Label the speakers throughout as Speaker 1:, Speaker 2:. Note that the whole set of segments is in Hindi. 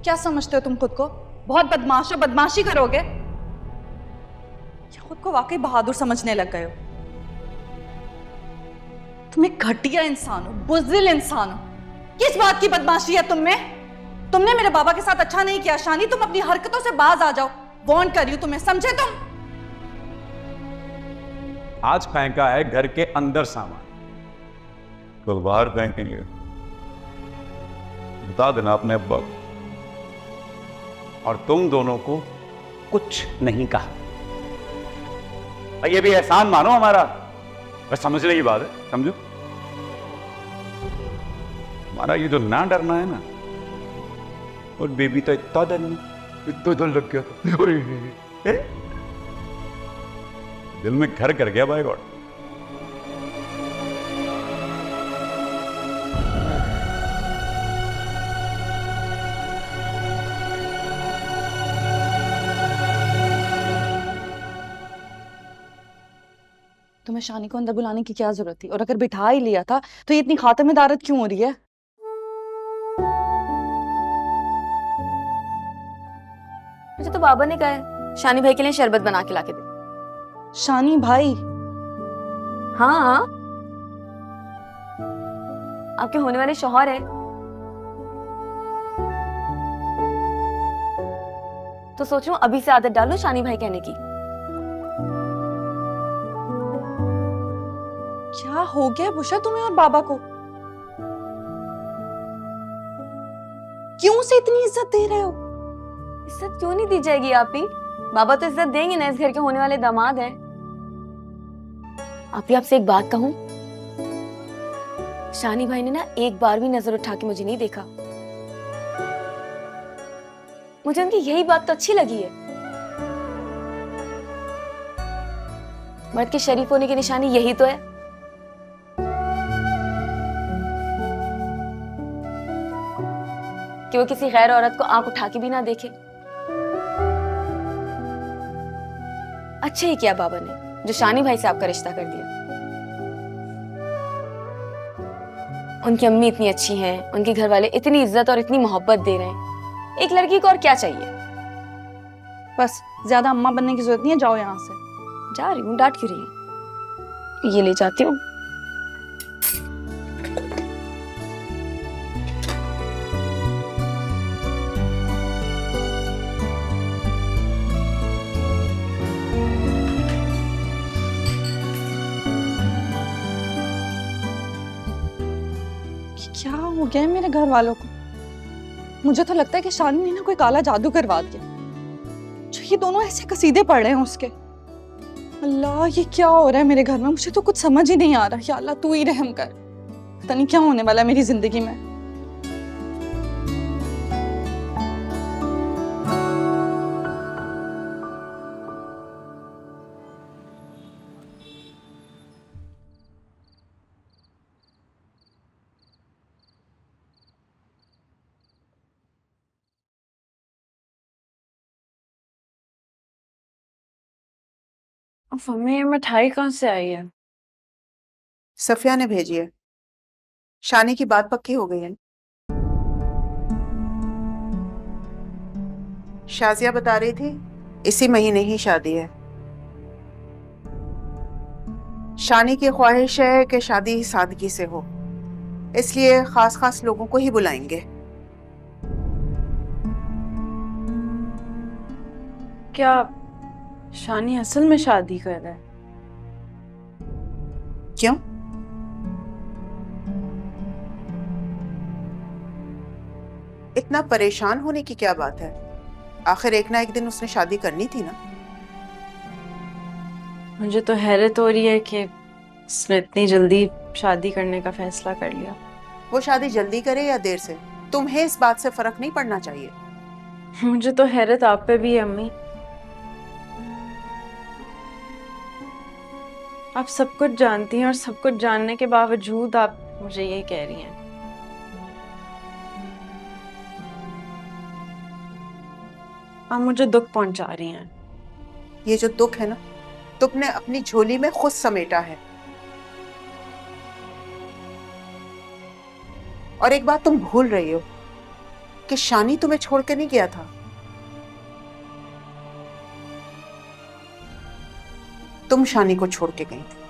Speaker 1: क्या समझते हो तुम खुद को? बहुत बदमाश हो, बदमाशी करोगे? या खुद को वाकई बहादुर समझने लग गए हो? तुम एक घटिया इंसान हो, बुज़दिल इंसान हो। किस बात की बदमाशी है तुम में? तुमने मेरे बाबा के साथ अच्छा नहीं किया शानी, तुम अपनी हरकतों से बाज आ जाओ। वार्न कर रही हूं तुम्हें, समझे तुम?
Speaker 2: आज फेंका है घर के अंदर सामान, तो बाहर फेंकेंगे। बता देना अपने अब्बा को। और तुम दोनों को कुछ नहीं कहा। ये भी एहसान मानो हमारा, बस समझने की बात है, समझो। हमारा ये जो ना डरना है ना, और बेबी तो इतना डरना, इतना डर लग गया था, दिल में घर कर गया बाय गॉड।
Speaker 1: तुम्हें शानी को अंदर बुलाने की क्या जरूरत थी? और अगर बिठा ही लिया था तो ये इतनी खातिरदारत क्यों हो रही है?
Speaker 3: मुझे तो बाबा ने कहा है शानी भाई के लिए शरबत बना के लाके दे।
Speaker 1: शानी भाई?
Speaker 3: हाँ, आपके होने वाले शौहर है, तो सोच रहा हूँ अभी से आदत डालो शानी भाई कहने की।
Speaker 1: क्या हो गया बुशा तुम्हें और बाबा को? क्यों से इतनी इज्जत दे रहे हो?
Speaker 3: इज्जत क्यों नहीं दी जाएगी आप ही? बाबा तो इज्जत देंगे ना, इस घर के होने वाले दामाद हैं। आप ही आपसे एक बात कहूं, शानी भाई ने ना एक बार भी नजर उठा के मुझे नहीं देखा। मुझे उनकी यही बात तो अच्छी लगी है। मर्द के शरीफ होने की निशानी यही तो है। कि वो किसी गैर औरत को आंख उठा के भी ना देखे। अच्छा ही किया बाबा ने जो शानी भाई से आपका रिश्ता कर दिया। उनकी अम्मी इतनी अच्छी हैं, उनके घर वाले इतनी इज्जत और इतनी मोहब्बत दे रहे हैं। एक लड़की को और क्या चाहिए?
Speaker 1: बस ज्यादा अम्मा बनने की जरूरत नहीं है, जाओ यहाँ से।
Speaker 3: जा रही हूँ, डांट क्यों रही है? ये ले जाती हूँ।
Speaker 1: क्या हो गया है मेरे घर वालों को? मुझे तो लगता है कि शानी ने ना कोई काला जादू करवा दिया, जो ये दोनों ऐसे कसीदे पढ़ रहे हैं उसके। अल्लाह, ये क्या हो रहा है मेरे घर में? मुझे तो कुछ समझ ही नहीं आ रहा। या अल्लाह, तू ही रहम कर। पता नहीं क्या होने वाला है मेरी जिंदगी में।
Speaker 4: मम्मी, ये मिठाई कहाँ से आई है?
Speaker 5: सफिया ने भेजी है। शानी की बात पक्की हो गई है। शाजिया बता रही थी इसी महीने ही शादी है। शानी की ख्वाहिश है कि शादी सादगी से हो, इसलिए खास खास लोगों को ही बुलाएंगे।
Speaker 4: क्या शानी असल में शादी कर रहा है?
Speaker 5: क्यों? इतना परेशान होने की क्या बात है? आखिर एक ना एक दिन उसने शादी करनी थी ना।
Speaker 4: मुझे तो हैरत हो रही है कि उसने इतनी जल्दी शादी करने का फैसला कर लिया।
Speaker 5: वो शादी जल्दी करे या देर से, तुम्हें इस बात से फर्क नहीं पड़ना चाहिए।
Speaker 4: मुझे तो हैरत आप पे भी है अम्मी। आप सब कुछ जानती हैं और सब कुछ जानने के बावजूद आप मुझे ये कह रही हैं। आप मुझे दुख पहुंचा रही हैं।
Speaker 5: ये जो दुख है ना, तुमने अपनी झोली में खुद समेटा है। और एक बात तुम भूल रही हो, कि शानी तुम्हें छोड़ के नहीं गया था। तुम शानी को छोड़ के गई थी।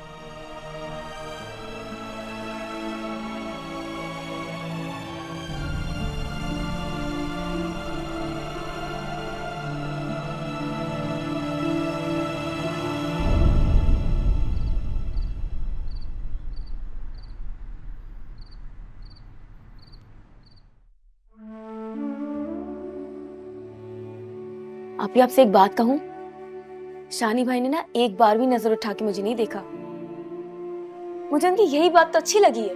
Speaker 3: आप ही आपसे एक बात कहूं, शानी भाई ने ना एक बार भी नजर उठा के मुझे नहीं देखा। मुझे उनकी यही बात तो अच्छी लगी है।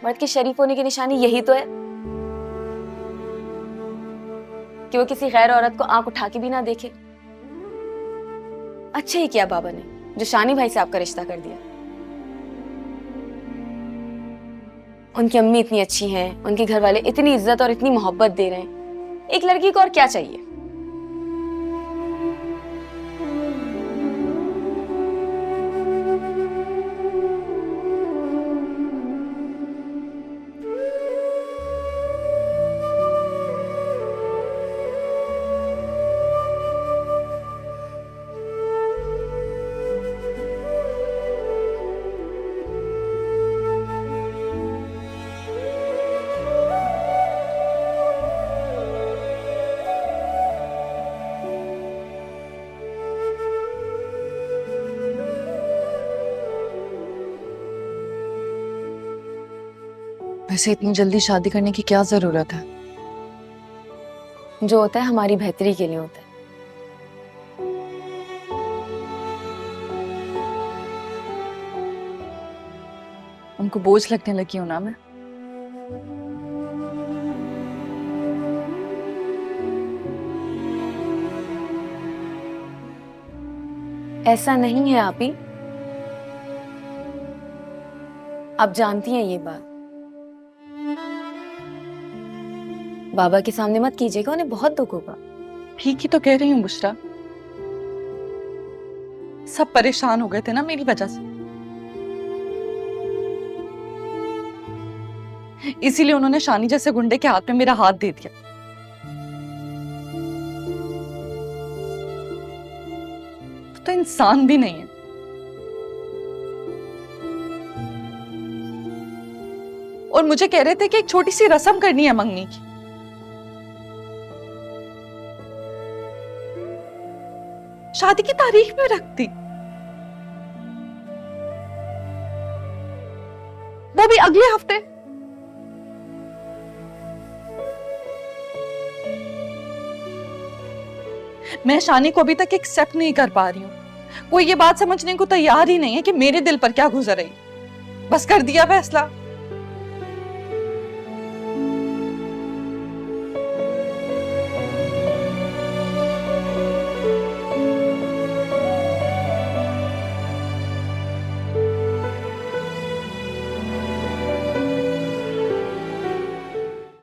Speaker 3: मर्द के शरीफ होने की निशानी यही तो है कि वो किसी गैर औरत को आंख उठा के भी ना देखे। अच्छा ही किया बाबा ने जो शानी भाई से आपका रिश्ता कर दिया। उनकी अम्मी इतनी अच्छी हैं, उनके घर वाले इतनी इज्जत और इतनी मोहब्बत दे रहे हैं। एक लड़की को और क्या चाहिए।
Speaker 1: वैसे इतनी जल्दी शादी करने की क्या जरूरत है?
Speaker 3: जो होता है हमारी बेहतरी के लिए होता है।
Speaker 1: उनको बोझ लगने लगी हूं ना मैं?
Speaker 3: ऐसा नहीं है आप ही। आप जानती हैं ये बात। बाबा के सामने मत कीजिएगा, उन्हें बहुत दुख होगा।
Speaker 1: ठीक ही तो कह रही हूँ बुशरा। सब परेशान हो गए थे ना मेरी वजह से, इसीलिए उन्होंने शानी जैसे गुंडे के हाथ में मेरा हाथ दे दिया। तो इंसान भी नहीं है। और मुझे कह रहे थे कि एक छोटी सी रस्म करनी है मंगनी की। शादी की तारीख भी रख दी, वो भी अगले हफ्ते। मैं शानी को अभी तक एक्सेप्ट नहीं कर पा रही हूं। कोई ये बात समझने को तैयार ही नहीं है कि मेरे दिल पर क्या गुजर रही। बस कर दिया फैसला।